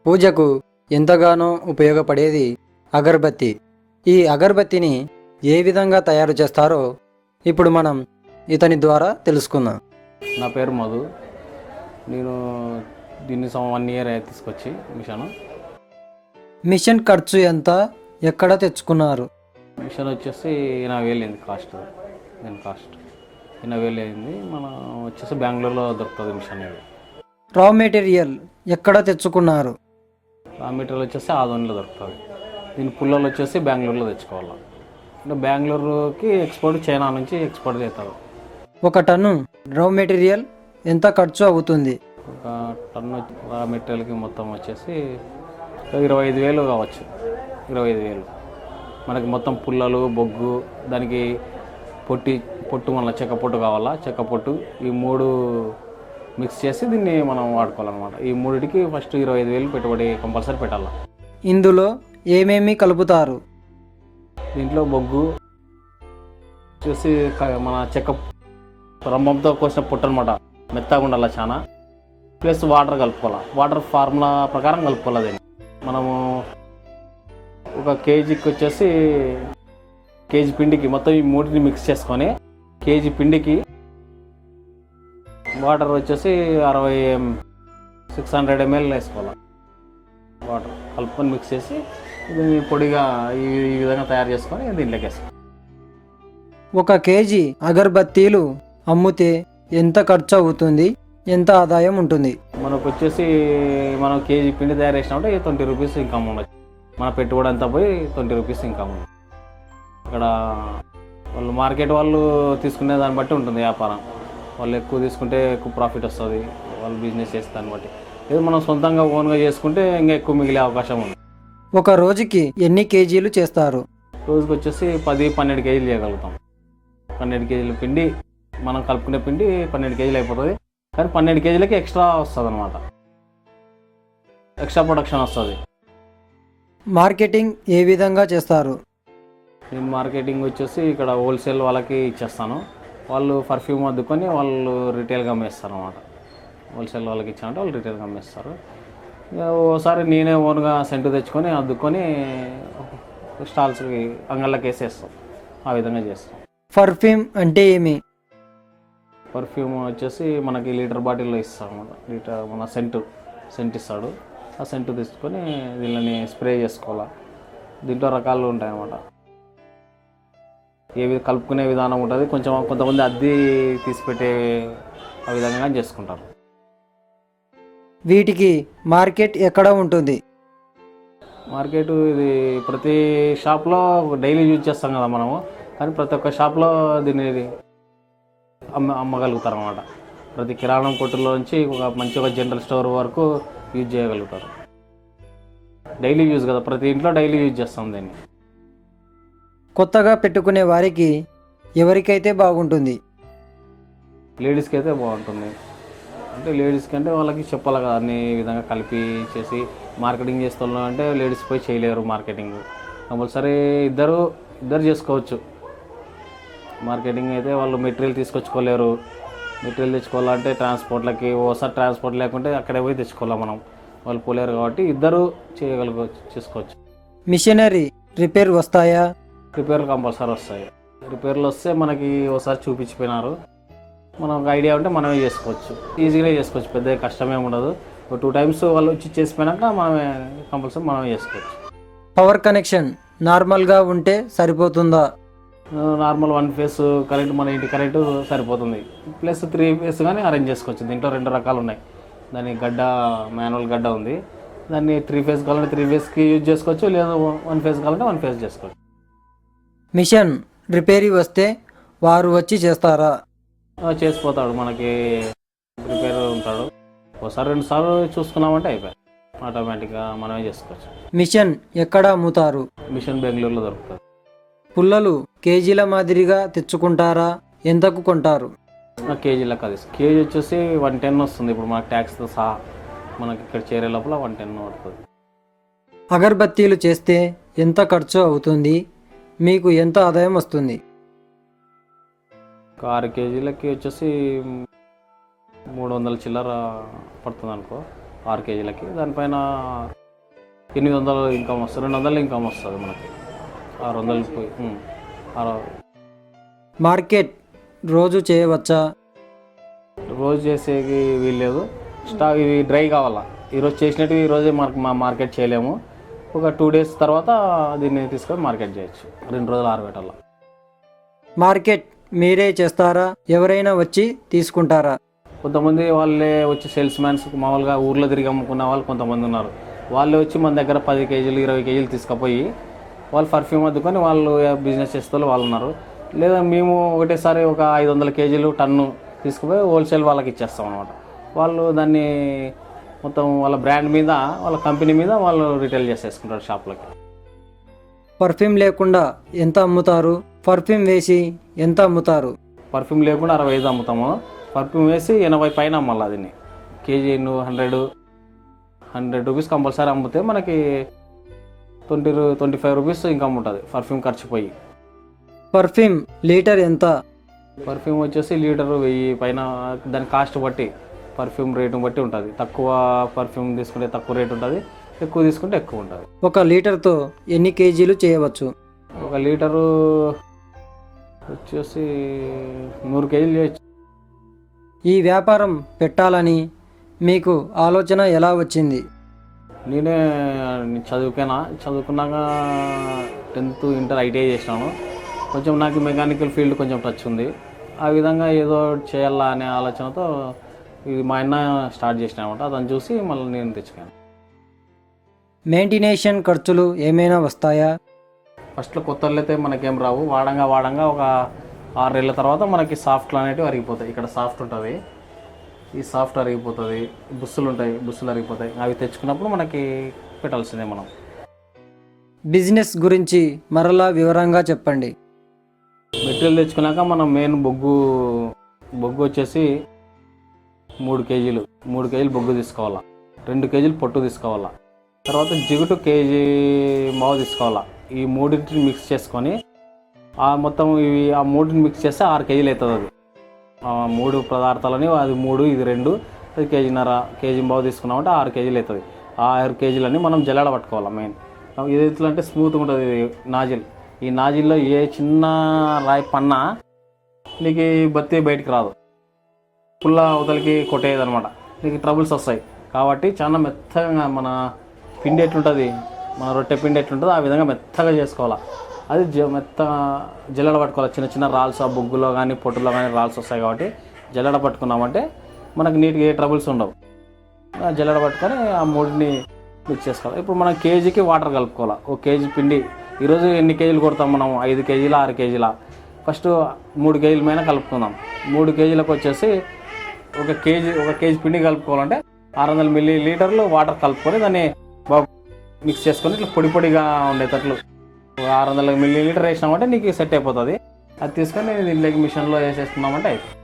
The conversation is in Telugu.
పూజకు ఎంతగానో ఉపయోగపడేది అగరబత్తి. ఈ అగరబత్తిని ఏ విధంగా తయారు చేస్తారో ఇప్పుడు మనం ఇతని ద్వారా తెలుసుకుందాం. నా పేరు మధు. నేను దీన్ని 1 ఇయర్ తీసుకొచ్చి మిషన్ ఖర్చు ఎంత, ఎక్కడ తెచ్చుకున్నారు? మిషన్ వచ్చేసి 80,000 అయింది కాస్ట్. కాస్ట్ 80,000 అయింది. మనం వచ్చేసి బెంగళూరులో దొరుకుతుంది మిషన్. రా మెటీరియల్ ఎక్కడ తెచ్చుకున్నారు? రా మెటీరియల్ వచ్చేసి ఆదోనిలో దొరుకుతుంది. దీని పుల్లలు వచ్చేసి బెంగళూరులో తెచ్చుకోవాలి. అంటే బెంగళూరుకి ఎక్స్పోర్ట్, చైనా నుంచి ఎక్స్పోర్ట్ చేస్తారు. ఒక టన్ను రా మెటీరియల్ ఎంత ఖర్చు అవుతుంది? ఒక టన్ను రా మెటీరియల్కి మొత్తం వచ్చేసి 25,000 కావచ్చు. 25,000 మనకి మొత్తం పుల్లలు, బొగ్గు, దానికి పొట్టు మళ్ళీ చెక్క పొట్టు కావాలా, చెక్క పొట్టు, ఈ 3 మిక్స్ చేసి దీన్ని మనం వాడుకోవాలన్నమాట. ఈ 3టికి ఫస్ట్ 25,000 పెట్టుబడి కంపల్సరీ పెట్టాలి. ఇందులో ఏమేమి కలుపుతారు? దీంట్లో బొగ్గు వచ్చేసి మన చెక్క రంభంతో కోసిన పొట్టు అనమాట, మెత్తగా ఉండాలి చాలా. ప్లస్ వాటర్ కలుపుకోవాలి. వాటర్ ఫార్ములా ప్రకారం కలుపుకోవాలి. దీన్ని మనము ఒక కేజీకి వచ్చేసి కేజీ పిండికి మొత్తం ఈ 3ని మిక్స్ చేసుకొని కేజీ పిండికి వాటర్ వచ్చేసి 600 ml వేసుకోవాలి. వాటర్ కలుపుకొని మిక్స్ చేసి దీన్ని పొడిగా ఈ విధంగా తయారు చేసుకొని దీంట్లోకి వేసుకోవాలి. ఒక కేజీ అగరబత్తీలు అమ్ముతే ఎంత ఖర్చు అవుతుంది, ఎంత ఆదాయం ఉంటుంది? మనకు వచ్చేసి మనం కేజీ పిండి తయారు చేసినప్పుడు 20 రూపీస్ ఇన్కమ్ ఉండొచ్చు. మన పెట్టుబడి అంతా పోయి 20 రూపీస్ ఇన్కమ్ ఉంది. ఇక్కడ వాళ్ళు మార్కెట్ వాళ్ళు తీసుకునే దాన్ని బట్టి ఉంటుంది వ్యాపారం. వాళ్ళు ఎక్కువ తీసుకుంటే ఎక్కువ ప్రాఫిట్ వస్తుంది. వాళ్ళు బిజినెస్ చేసే దాన్ని బట్టి. లేదు మనం సొంతంగా ఓన్గా చేసుకుంటే ఇంకా ఎక్కువ మిగిలే అవకాశం ఉంది. ఒక రోజుకి ఎన్ని కేజీలు చేస్తారు? రోజుకి వచ్చేసి 10-12 కేజీలు చేయగలుగుతాం. 12 కేజీల పిండి మనం కలుపుకునే పిండి 12 కేజీలు అయిపోతుంది. కానీ 12 కేజీలకి ఎక్స్ట్రా వస్తుంది అనమాట. ఎక్స్ట్రా ప్రొడక్షన్ వస్తుంది. మార్కెటింగ్ ఏ విధంగా చేస్తారు? నేను మార్కెటింగ్ వచ్చేసి ఇక్కడ హోల్సేల్ వాళ్ళకి ఇచ్చేస్తాను. వాళ్ళు పర్ఫ్యూమ్ అద్దుకొని వాళ్ళు రిటైల్గా అమ్మేస్తారు అనమాట. హోల్సేల్ వాళ్ళకి ఇచ్చామంటే వాళ్ళు రిటైల్గా అమ్మేస్తారు. ఓసారి నేనే ఓన్గా సెంటు తెచ్చుకొని అద్దుకొని స్టాల్స్కి అంగళ్ళకి వేసేస్తాం. ఆ విధంగా చేస్తాం. పర్ఫ్యూమ్ అంటే ఏమి? పర్ఫ్యూమ్ వచ్చేసి మనకి లీటర్ బాటిల్లో ఇస్తాం అన్నమాట. లీటర్ మన సెంట్ ఇస్తాడు. ఆ సెంటు తీసుకొని దీనిని స్ప్రే చేసుకోవాలి. దీంట్లో రకాలు ఉంటాయి అన్నమాట. కలుపుకునే విధానం ఉంటుంది. కొంతమంది అద్దీ తీసిపెట్టే ఆ విధంగా చేసుకుంటారు. వీటికి మార్కెట్ ఎక్కడ ఉంటుంది? మార్కెట్ ఇది ప్రతి షాప్లో డైలీ యూజ్ చేస్తాం కదా మనము. కానీ ప్రతి ఒక్క షాప్లో దీన్ని అమ్మగలుగుతారు అన్నమాట. ప్రతి కిరాణం కొట్టులో నుంచి ఒక జనరల్ స్టోర్ వరకు యూజ్ చేయగలుగుతారు. డైలీ యూజ్ కదా, ప్రతి ఇంట్లో డైలీ యూజ్ చేస్తాం దీన్ని. కొత్తగా పెట్టుకునే వారికి ఎవరికైతే బాగుంటుంది? లేడీస్కి అయితే బాగుంటుంది. అంటే లేడీస్కి అంటే వాళ్ళకి చెప్పాలి కదా, అన్ని విధంగా కలిపి చేసి మార్కెటింగ్ చేస్తున్నాం అంటే లేడీస్ పోయి చేయలేరు మార్కెటింగ్. కంపల్సరీ ఇద్దరు చేసుకోవచ్చు. మార్కెటింగ్ అయితే వాళ్ళు మెటీరియల్ తీసుకొచ్చుకోలేరు. మెటీరియల్ తెచ్చుకోవాలంటే ట్రాన్స్పోర్ట్లకి ఓసారి ట్రాన్స్పోర్ట్ లేకుంటే అక్కడే పోయి తెచ్చుకోవాలి మనం. వాళ్ళు పోలేరు కాబట్టి ఇద్దరు చేసుకోవచ్చు. మిషనరీ రిపేర్ వస్తాయా? రిపేర్లు కంపల్సరీ వస్తాయి. రిపేర్లు వస్తే మనకి ఒకసారి చూపించిపోయినారు, మనకు ఐడియా ఉంటే మనమే చేసుకోవచ్చు. ఈజీగానే చేసుకోవచ్చు. పెద్ద కష్టమే ఉండదు. 2 times వాళ్ళు వచ్చి చేసిపోయినాక మనమే కంపల్సరీ మనమే చేసుకోవచ్చు. పవర్ కనెక్షన్ నార్మల్గా ఉంటే సరిపోతుందా? నార్మల్ 1 phase కరెంట్ మన ఇంటి కరెంటు సరిపోతుంది. ప్లస్ 3 phase కానీ అరేంజ్ చేసుకోవచ్చు. దీంట్లో 2 రకాలు ఉన్నాయి. దాని మాన్యువల్ గడ్డ ఉంది. దాన్ని 3 phase కావాలంటే 3 phaseకి యూజ్ చేసుకోవచ్చు. లేదా 1 phase కావాలంటే 1 phase చేసుకోవచ్చు. మిషన్ రిపేరీ వస్తే వారు వచ్చి చేస్తారా? చేసిపోతాడు. మనకి రిపేర్ ఉంటాడు. ఒకసారి 2 సార్లు చూసుకున్నామంటే అయిపోయి ఆటోమేటిక్గా మనమే చేసుకోవచ్చు. మిషన్ ఎక్కడ అమ్ముతారు? మిషన్ బెంగళూరులో దొరుకుతుంది. పుల్లలు కేజీల మాదిరిగా తెచ్చుకుంటారా? ఎంతకు కొంటారు? కేజీ లెక్క తీసు. కేజీ వచ్చేసి 110 వస్తుంది. ఇప్పుడు మనకి ట్యాక్స్తో సహా మనకి ఇక్కడ చేరే లోపల 110 పడుతుంది. అగరబత్తీలు చేస్తే ఎంత ఖర్చు అవుతుంది? మీకు ఎంత ఆదాయం వస్తుంది? 6 కేజీలకి వచ్చేసి 300 చిల్లర పడుతుంది అనుకో. 6 కేజీలకి. దానిపైన 800 ఇన్కమ్ వస్తుంది, 200 ఇన్కమ్ వస్తుంది మనకి. 600 పోయి 6 మార్కెట్ రోజు చేయవచ్చా? రోజు చేసేకి వీల్లేదు. స్టాక్ ఇవి డ్రై కావాలా. ఈరోజు చేసినట్టు ఈరోజే మార్కెట్ చేయలేము. ఒక 2 డేస్ తర్వాత దీన్ని తీసుకొని మార్కెట్ చేయొచ్చు. 2 రోజులు ఆరబెట్టాల. మార్కెట్ మీరే చేస్తారా? ఎవరైనా వచ్చి తీసుకుంటారా? కొంతమంది వాళ్ళే వచ్చి సేల్స్ మ్యాన్స్ మామూలుగా ఊర్లో తిరిగి అమ్ముకున్న వాళ్ళు కొంతమంది ఉన్నారు. వాళ్ళే వచ్చి మన దగ్గర 10 కేజీలు 20 కేజీలు తీసుకుపోయి వాళ్ళు పర్ఫ్యూమ్ అద్దుకొని వాళ్ళు బిజినెస్ చేస్తే వాళ్ళు ఉన్నారు. లేదా మేము ఒకటేసారి ఒక 500 కేజీలు టన్ను తీసుకుపోయి హోల్సేల్ వాళ్ళకి ఇచ్చేస్తాం అనమాట. వాళ్ళు దాన్ని మొత్తం వాళ్ళ బ్రాండ్ మీద వాళ్ళ కంపెనీ మీద వాళ్ళు రిటైల్ చేసేసుకుంటారు షాప్లకి. పర్ఫ్యూమ్ లేకుండా ఎంత అమ్ముతారు? పర్ఫ్యూమ్ వేసి ఎంత అమ్ముతారు? పర్ఫ్యూమ్ లేకుండా 65 అమ్ముతాము. పర్ఫ్యూమ్ వేసి 80 పైన అమ్మాలి. దీన్ని కేజీ 100 రూపీస్ కంపల్సరీ అమ్మితే మనకి 25 రూపీస్ ఇన్కమ్ ఉంటుంది పర్ఫ్యూమ్ ఖర్చు పోయి. పర్ఫ్యూమ్ లీటర్ ఎంత? పర్ఫ్యూమ్ వచ్చేసి లీటరు 1000 పైన. దాని కాస్ట్ బట్టి పర్ఫ్యూమ్ రేటును బట్టి ఉంటుంది. తక్కువ పర్ఫ్యూమ్ తీసుకుంటే తక్కువ రేటు ఉంటుంది, ఎక్కువ తీసుకుంటే ఎక్కువ ఉంటుంది. ఒక లీటర్తో ఎన్ని కేజీలు చేయవచ్చు? ఒక లీటరు వచ్చేసి 100 కేజీలు చేయొచ్చు. ఈ వ్యాపారం పెట్టాలని మీకు ఆలోచన ఎలా వచ్చింది? నేనే చదువుకున్నాక 10th ఇంటర్ ఐటీఐ చేసినాను. కొంచెం నాకు మెకానికల్ ఫీల్డ్ కొంచెం టచ్ ఉంది. ఆ విధంగా ఏదో చేయాలా అనే ఆలోచనతో ఇది మా అన్న స్టార్ట్ చేసినామంట. దాన్ని చూసి మళ్ళీ నేను తెచ్చుకాను. మెయింటెనేషన్ ఖర్చులు ఏమైనా వస్తాయా? ఫస్ట్లో కొత్త అయితే మనకేం రావు. వాడంగా ఒక 6 నెలల తర్వాత మనకి సాఫ్ట్లు అనేటివి అరిగిపోతాయి. ఇక్కడ సాఫ్ట్ ఉంటుంది, ఈ సాఫ్ట్ అరిగిపోతుంది. బుస్సులు ఉంటాయి, బుస్సులు అరిగిపోతాయి. అవి తెచ్చుకున్నప్పుడు మనకి పెట్టాల్సిందే మనం. బిజినెస్ గురించి మరలా వివరంగా చెప్పండి. మెటీరియల్ తెచ్చుకున్నాక మనం మెయిన్ బొగ్గు వచ్చేసి 3 కేజీలు బొగ్గు తీసుకోవాలా. 2 కేజీలు పొట్టు తీసుకోవాలా. తర్వాత జిగుటు కేజీ మావు తీసుకోవాలా. ఈ మూడింటిని మిక్స్ చేసుకొని మొత్తం ఆ మూడింటిని మిక్స్ చేస్తే 6 కేజీలు అవుతుంది. అది 3 పదార్థాలని, అది 3 ఇది 2 అది కేజీన్నర. కేజీ మావు తీసుకున్నామంటే 6 కేజీలు అవుతుంది. ఆ 6 కేజీలని మనం జల్లెడ పట్టుకోవాలి. మెయిన్ ఇది ఎట్లా అంటే స్మూత్గా ఉంటుంది నాజిల్. ఈ నాజిల్లో ఏ చిన్న రాయి పన్నా నీకు బత్తి బయటికి రాదు, పుల్ల అవతలకి కొట్టేది అనమాట. నీకు ట్రబుల్స్ వస్తాయి. కాబట్టి చాలా మెత్తగా మన పిండి ఎట్లుంటుంది, మన రొట్టె పిండి ఎట్లుంటుందో ఆ విధంగా మెత్తగా చేసుకోవాలి. అది మెత్తగా జల్లెడ పట్టుకోవాలి. చిన్న చిన్న రాల్స్ ఆ బొగ్గులో కానీ పొట్టులో కానీ రాల్స్ వస్తాయి. కాబట్టి జల్లెడ పట్టుకున్నామంటే మనకు నీట్గా ఏ ట్రబుల్స్ ఉండవు. జల్లెడ పట్టుకొని ఆ మూడిని మిక్స్ చేసుకోవాలి. ఇప్పుడు మనం కేజీకి వాటర్ కలుపుకోవాలి. 1 కేజీ పిండి ఈరోజు ఎన్ని కేజీలు కొడతాం మనం? 5 కేజీల 6 కేజీల. ఫస్ట్ 3 కేజీల మీద కలుపుకుందాం. 3 కేజీలకు వచ్చేసి 1 కేజీ పిండి కలుపుకోవాలంటే 600 మిల్లీలీటర్లు వాటర్ కలుపుకొని దాన్ని మిక్స్ చేసుకొని ఇట్లా పొడిగా ఉండేటట్లు 600 మిల్లీలీటర్ వేసినామంటే నీకు సెట్ అయిపోతుంది. అది తీసుకొని దీంట్లోకి మిషన్లో వేసేసుకున్నామంటే అయిపోతుంది.